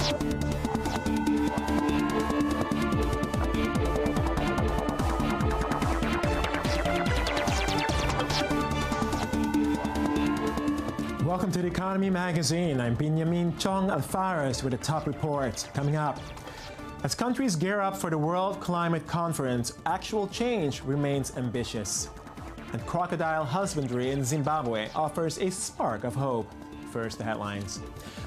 Welcome to the Economy Magazine. I'm Binyamin Tjong-Alvares with the top report coming up. As countries gear up for the World Climate Conference, actual change remains ambitious. And crocodile husbandry in Zimbabwe offers a spark of hope. First, the headlines.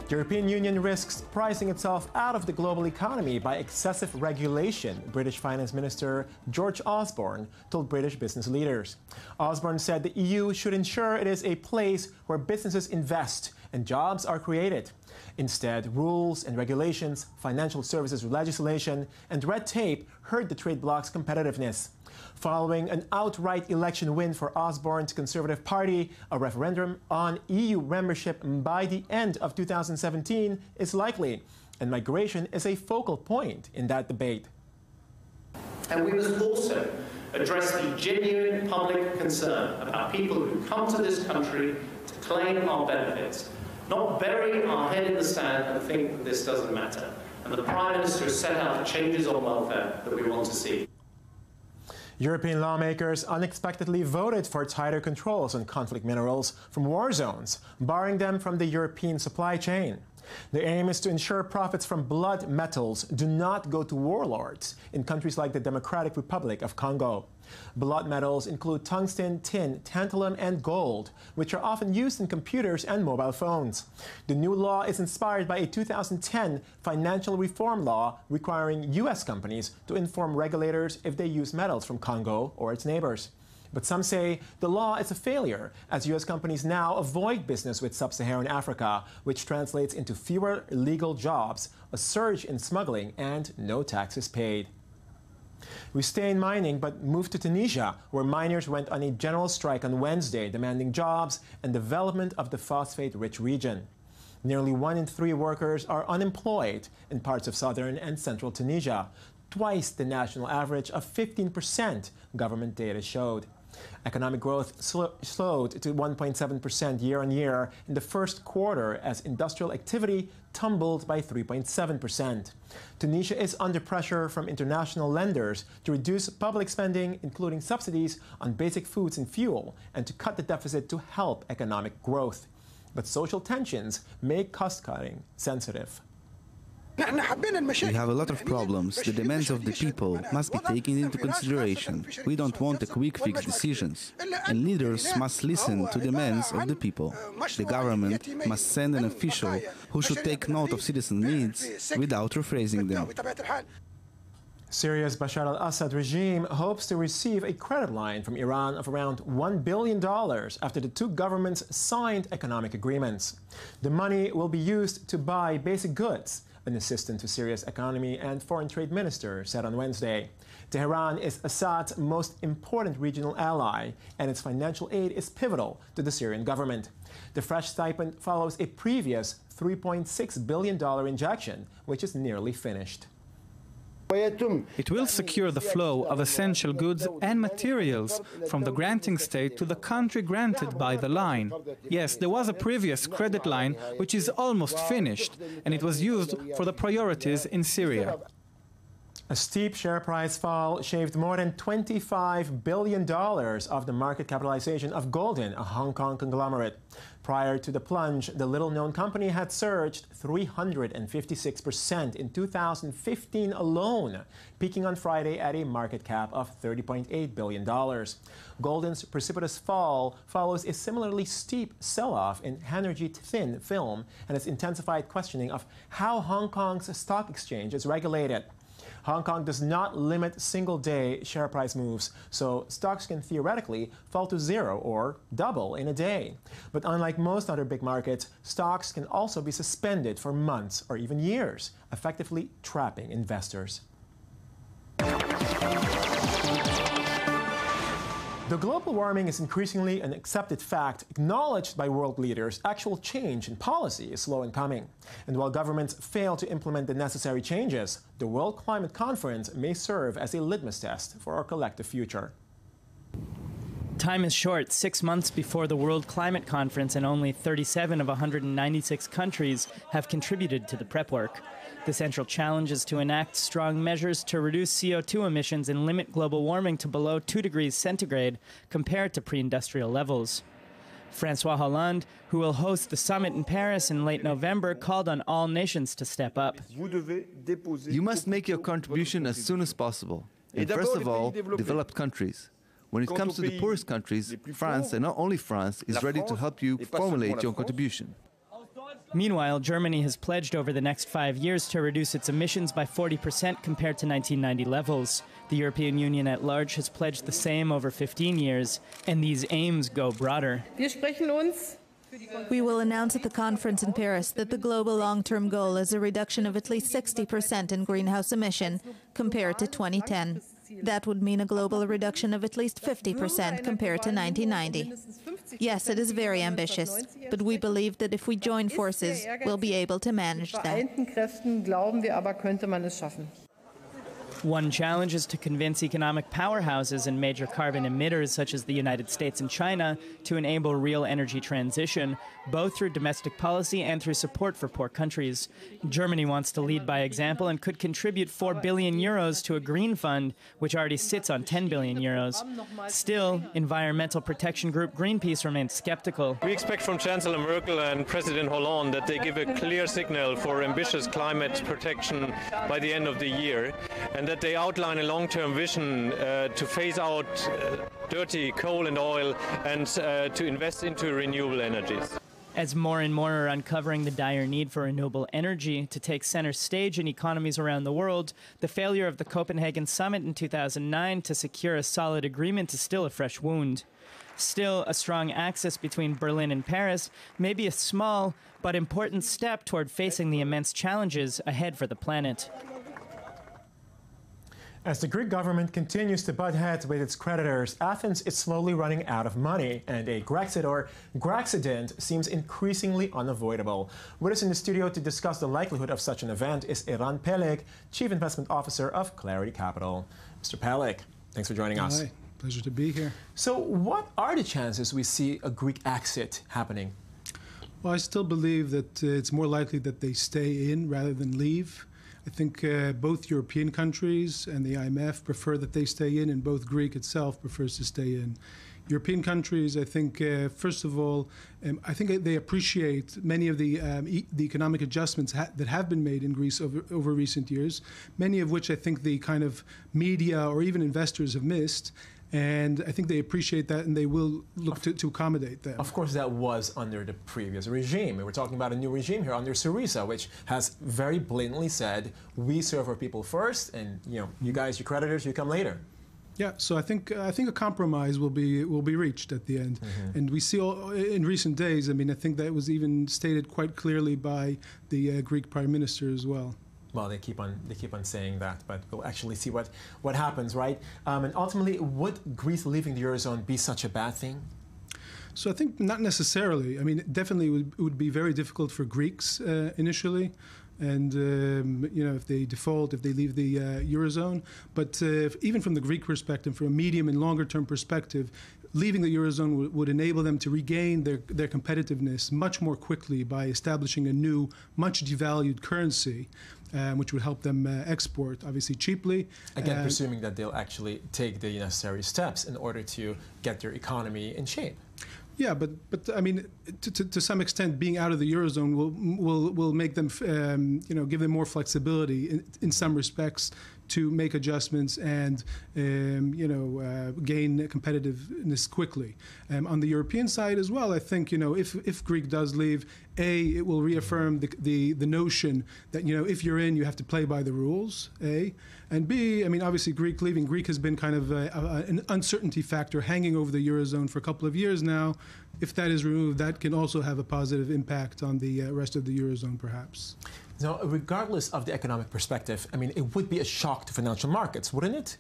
The European Union risks pricing itself out of the global economy by excessive regulation, British Finance Minister George Osborne told British business leaders. Osborne said the EU should ensure it is a place where businesses invest and jobs are created. Instead, rules and regulations, financial services legislation, and red tape hurt the trade bloc's competitiveness. Following an outright election win for Osborne's Conservative Party, a referendum on EU membership by the end of 2017 is likely, and migration is a focal point in that debate. And we must also address the genuine public concern about people who come to this country to claim our benefits, not bury our head in the sand and think that this doesn't matter. And the Prime Minister has set out the changes on welfare that we want to see. European lawmakers unexpectedly voted for tighter controls on conflict minerals from war zones, barring them from the European supply chain. The aim is to ensure profits from blood metals do not go to warlords in countries like the Democratic Republic of Congo. Blood metals include tungsten, tin, tantalum, and gold, which are often used in computers and mobile phones. The new law is inspired by a 2010 financial reform law requiring U.S. companies to inform regulators if they use metals from Congo or its neighbors. But some say the law is a failure, as U.S. companies now avoid business with sub-Saharan Africa, which translates into fewer legal jobs, a surge in smuggling, and no taxes paid. We stay in mining, but move to Tunisia, where miners went on a general strike on Wednesday, demanding jobs and development of the phosphate-rich region. Nearly 1 in 3 workers are unemployed in parts of southern and central Tunisia, twice the national average of 15%, government data showed. Economic growth slowed to 1.7% year-on-year in the first quarter as industrial activity tumbled by 3.7%. Tunisia is under pressure from international lenders to reduce public spending, including subsidies on basic foods and fuel, and to cut the deficit to help economic growth. But social tensions make cost-cutting sensitive. We have a lot of problems. The demands of the people must be taken into consideration. We don't want a quick fix decisions. And leaders must listen to demands of the people. The government must send an official who should take note of citizen needs without rephrasing them. Syria's Bashar al-Assad regime hopes to receive a credit line from Iran of around $1 billion after the two governments signed economic agreements. The money will be used to buy basic goods, an assistant to Syria's economy and foreign trade minister said on Wednesday. Tehran is Assad's most important regional ally, and its financial aid is pivotal to the Syrian government. The fresh stipend follows a previous $3.6 billion injection, which is nearly finished. It will secure the flow of essential goods and materials from the granting state to the country granted by the line. Yes, there was a previous credit line which is almost finished, and it was used for the priorities in Syria. A steep share price fall shaved more than $25 billion off the market capitalization of Golden, a Hong Kong conglomerate. Prior to the plunge, the little-known company had surged 356% in 2015 alone, peaking on Friday at a market cap of $30.8 billion. Golden's precipitous fall follows a similarly steep sell-off in Hanergy thin film and its intensified questioning of how Hong Kong's stock exchange is regulated. Hong Kong does not limit single-day share price moves, so stocks can theoretically fall to zero or double in a day. But unlike most other big markets, stocks can also be suspended for months or even years, effectively trapping investors. Though global warming is increasingly an accepted fact, acknowledged by world leaders, actual change in policy is slow in coming. And while governments fail to implement the necessary changes, the World Climate Conference may serve as a litmus test for our collective future. Time is short, 6 months before the World Climate Conference, and only 37 of 196 countries have contributed to the prep work. The central challenge is to enact strong measures to reduce CO2 emissions and limit global warming to below 2 degrees centigrade compared to pre-industrial levels. François Hollande, who will host the summit in Paris in late November, called on all nations to step up. You must make your contribution as soon as possible. And first of all, developed countries. When it comes to the poorest countries, France, and not only France, is ready to help you formulate your contribution. Meanwhile, Germany has pledged over the next 5 years to reduce its emissions by 40% compared to 1990 levels. The European Union at large has pledged the same over 15 years, and these aims go broader. We will announce at the conference in Paris that the global long-term goal is a reduction of at least 60% in greenhouse emission compared to 2010. That would mean a global reduction of at least 50% compared to 1990. Yes, it is very ambitious, but we believe that if we join forces, we'll be able to manage that. One challenge is to convince economic powerhouses and major carbon emitters such as the United States and China to enable real energy transition, both through domestic policy and through support for poor countries. Germany wants to lead by example and could contribute 4 billion euros to a green fund, which already sits on 10 billion euros. Still, environmental protection group Greenpeace remains skeptical. We expect from Chancellor Merkel and President Hollande that they give a clear signal for ambitious climate protection by the end of the year, and that they outline a long-term vision to phase out dirty coal and oil and to invest into renewable energies. As more and more are uncovering the dire need for renewable energy to take center stage in economies around the world, the failure of the Copenhagen summit in 2009 to secure a solid agreement is still a fresh wound. Still, a strong axis between Berlin and Paris may be a small but important step toward facing the immense challenges ahead for the planet. As the Greek government continues to butt heads with its creditors, Athens is slowly running out of money, and a Grexit or Grexident seems increasingly unavoidable. With us in the studio to discuss the likelihood of such an event is Eran Peleg, Chief Investment Officer of Clarity Capital. Mr. Peleg, thanks for joining us. Hi, pleasure to be here. So what are the chances we see a Greek exit happening? Well, I still believe that it's more likely that they stay in rather than leave. I think both European countries and the IMF prefer that they stay in, and both Greece itself prefers to stay in. European countries, I think, first of all, I think they appreciate many of the economic adjustments that have been made in Greece over recent years, many of which I think the kind of media or even investors have missed. And I think they appreciate that, and they will look to accommodate them. Of course, that was under the previous regime. We're talking about a new regime here under Syriza, which has very blatantly said, we serve our people first, and you guys, your creditors, you come later. Yeah, so I think a compromise will be reached at the end, and we see in recent days. I mean, I think that was even stated quite clearly by the Greek Prime Minister as well. Well, they keep on saying that, but we'll actually see what happens, right? And ultimately, would Greece leaving the Eurozone be such a bad thing? So I think not necessarily. I mean, definitely it would be very difficult for Greeks initially, and if they default, if they leave the Eurozone. But even from the Greek perspective, from a medium and longer term perspective, leaving the Eurozone would enable them to regain their competitiveness much more quickly by establishing a new, much devalued currency, which would help them export, obviously, cheaply. Again, presuming that they'll actually take the necessary steps in order to get their economy in shape. Yeah, but I mean, to some extent, being out of the Eurozone will make them, give them more flexibility in some respects to make adjustments and, gain competitiveness quickly. On the European side as well, I think, if Greece does leave, A, it will reaffirm the notion that, if you're in, you have to play by the rules, A. And B, I mean, obviously, Greece has been kind of an uncertainty factor hanging over the Eurozone for a couple of years now. If that is removed, that can also have a positive impact on the rest of the Eurozone, perhaps. Now, regardless of the economic perspective, I mean, it would be a shock to financial markets, wouldn't it?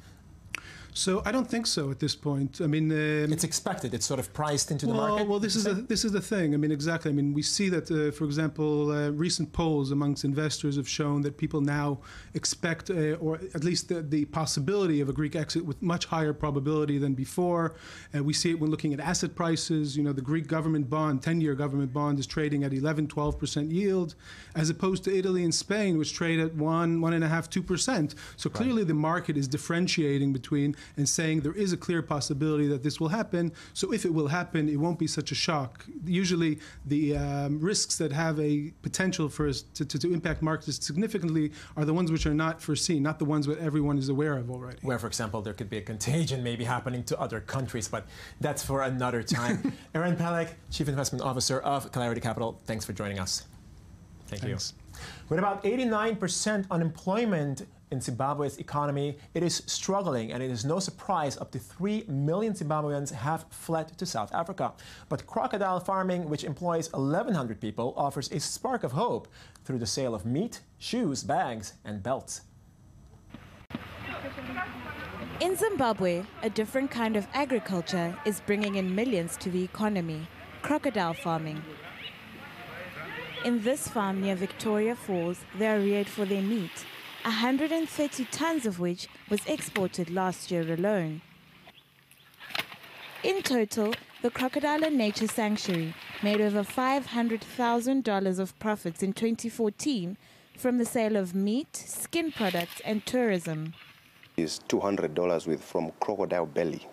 So I don't think so at this point. I mean, it's expected. It's sort of priced into the market. Well, this is the thing. I mean, exactly. I mean, we see that, for example, recent polls amongst investors have shown that people now expect, or at least the possibility of a Greek exit with much higher probability than before. We see it when looking at asset prices. You know, the Greek government bond, 10-year government bond, is trading at 11, 12% yield, as opposed to Italy and Spain, which trade at 1.5, 2%. So clearly, the market is differentiating between and saying there is a clear possibility that this will happen. So if it will happen, it won't be such a shock. Usually the risks that have a potential for us to impact markets significantly are the ones which are not foreseen, not the ones that everyone is aware of already. Where, for example, there could be a contagion maybe happening to other countries, but that's for another time. Aaron Pelek, Chief Investment Officer of Clarity Capital, thanks for joining us. Thank you. With about 89% unemployment in Zimbabwe's economy, it is struggling, and it is no surprise up to 3 million Zimbabweans have fled to South Africa. But crocodile farming, which employs 1,100 people, offers a spark of hope through the sale of meat, shoes, bags, and belts. In Zimbabwe, a different kind of agriculture is bringing in millions to the economy: crocodile farming. In this farm near Victoria Falls, they are reared for their meat, 130 tons of which was exported last year alone. In total, the Crocodile Nature Sanctuary made over $500,000 of profits in 2014 from the sale of meat, skin products, and tourism. It's $200 from crocodile belly.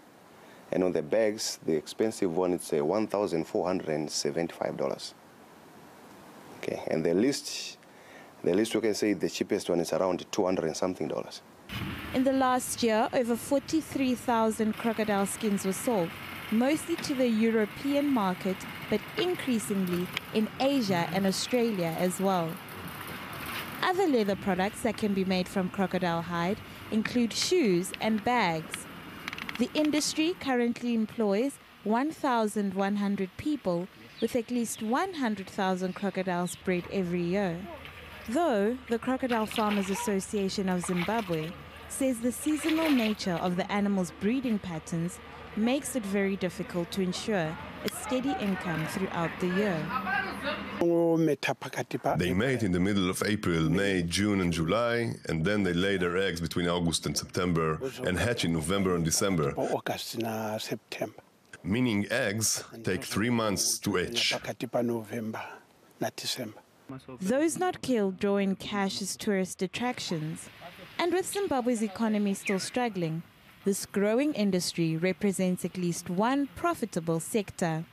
And on the bags, the expensive one, it's $1,475. Okay, and the least we can say the cheapest one is around $200 and something. In the last year, over 43,000 crocodile skins were sold, mostly to the European market, but increasingly in Asia and Australia as well. Other leather products that can be made from crocodile hide include shoes and bags. The industry currently employs 1,100 people, with at least 100,000 crocodiles bred every year. Though the Crocodile Farmers Association of Zimbabwe says the seasonal nature of the animals' breeding patterns makes it very difficult to ensure a steady income throughout the year. They mate in the middle of April, May, June and July, and then they lay their eggs between August and September and hatch in November and December. Meaning eggs take 3 months to hatch. Those not killed draw in cash as tourist attractions. And with Zimbabwe's economy still struggling, this growing industry represents at least one profitable sector.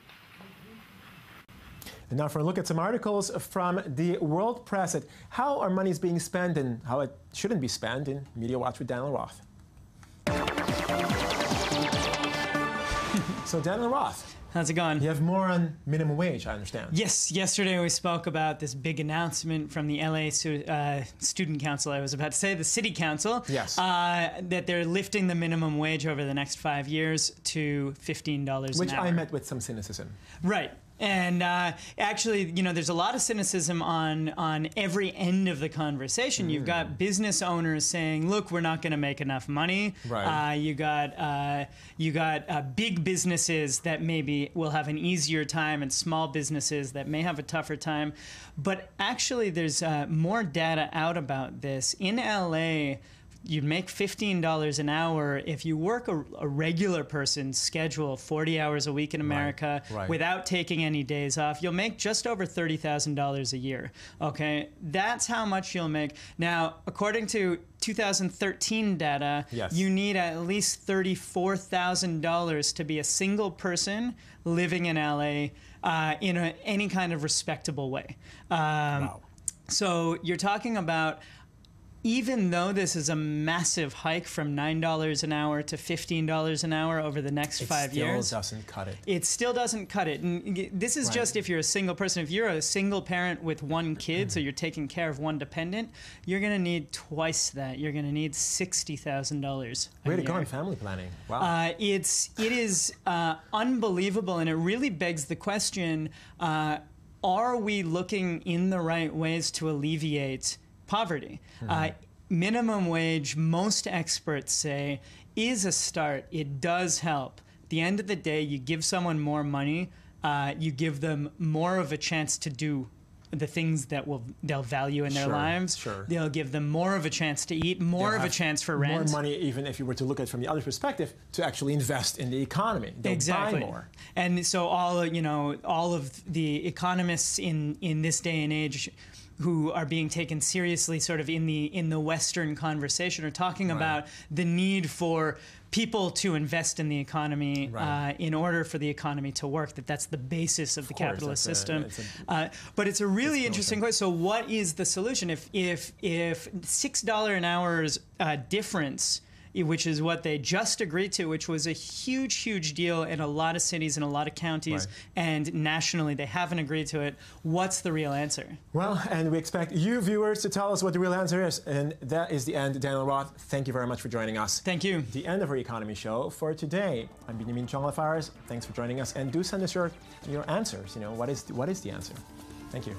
And now for a look at some articles from the world press at how our money is being spent and how it shouldn't be spent in Media Watch with Daniel Roth. So Daniel Roth. How's it going? You have more on minimum wage, I understand. Yes, yesterday we spoke about this big announcement from the LA Student Council, I was about to say, the City Council. Yes. That they're lifting the minimum wage over the next 5 years to $15 an hour. Which I met with some cynicism. Right. And actually, you know, there's a lot of cynicism on every end of the conversation. You've got business owners saying, "Look, we're not going to make enough money." Right. You got big businesses that maybe will have an easier time, and small businesses that may have a tougher time. But actually, there's more data out about this in LA. You'd make $15 an hour if you work a regular person's schedule, 40 hours a week in America, without taking any days off. You'll make just over $30,000 a year. Okay, that's how much you'll make. Now, according to 2013 data, you need at least $34,000 to be a single person living in LA in any kind of respectable way. So you're talking about, even though this is a massive hike from $9 an hour to $15 an hour over the next 5 years. It still doesn't cut it. It still doesn't cut it. And this is just if you're a single person. If you're a single parent with one kid, so you're taking care of one dependent, you're going to need twice that. You're going to need $60,000 a Way to year. go on family planning. Wow. It is unbelievable, and it really begs the question, are we looking in the right ways to alleviate poverty? minimum wage, most experts say, is a start. It does help. At the end of the day, you give someone more money, you give them more of a chance to do the things that they'll value in their lives. They'll give them more of a chance to eat, more of a chance for rent. More money, even if you were to look at it from the other perspective, to actually invest in the economy. They'll buy more. And so all of the economists in this day and age who are being taken seriously sort of in the Western conversation are talking about the need for people to invest in the economy in order for the economy to work, that's the basis of the capitalist system. But it's a really interesting question. So what is the solution? If $6 an hour's difference, which is what they just agreed to, which was a huge, huge deal in a lot of cities and a lot of counties, and nationally they haven't agreed to it. What's the real answer? Well, and we expect you viewers to tell us what the real answer is. And that is the end. Daniel Roth, thank you very much for joining us. Thank you. The end of our economy show for today. I'm Binyamin Tjong-Alvares. Thanks for joining us, and do send us your answers. What is the answer? Thank you.